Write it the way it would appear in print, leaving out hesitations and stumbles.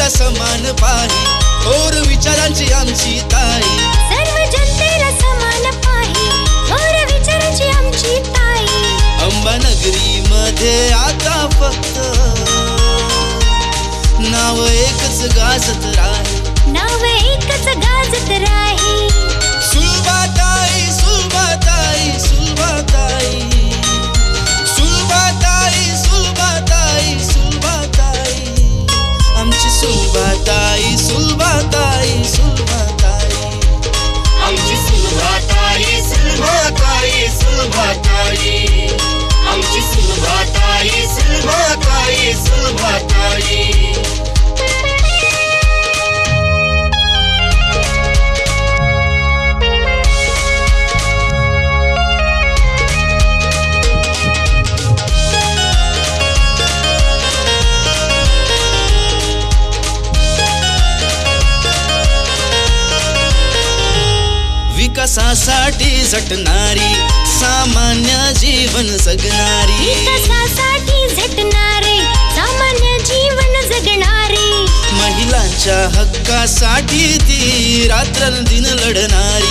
जनतेला समान पाही, थोर विचारांची आमची ताई. सर्व जनतेला समान पाही, थोर विचारांची आमची ताई. अंबानगरी मध्ये आता फक्त नाव एकच गाजत राही, नाव एकच गाजत राही. सुलभाताई सुलभाताई सुलभाताई सुलभाताई सुलभाताई सुलभाताई, आमची सुलभाताई सुलभाताई सुलभाताई, आमची सुलभाताई सुलभाताई सुलभाताई, आमची सुलभाताई सुलभाताई सुलभाताई. विकासासाठी झटणारी, सामान्य जीवन जगणारी. विकासासाठी झटणारे, सामान्य जीवन जगणारी. महिलांच्या हक्कासाठी ती रात्रंदिन लढणारी.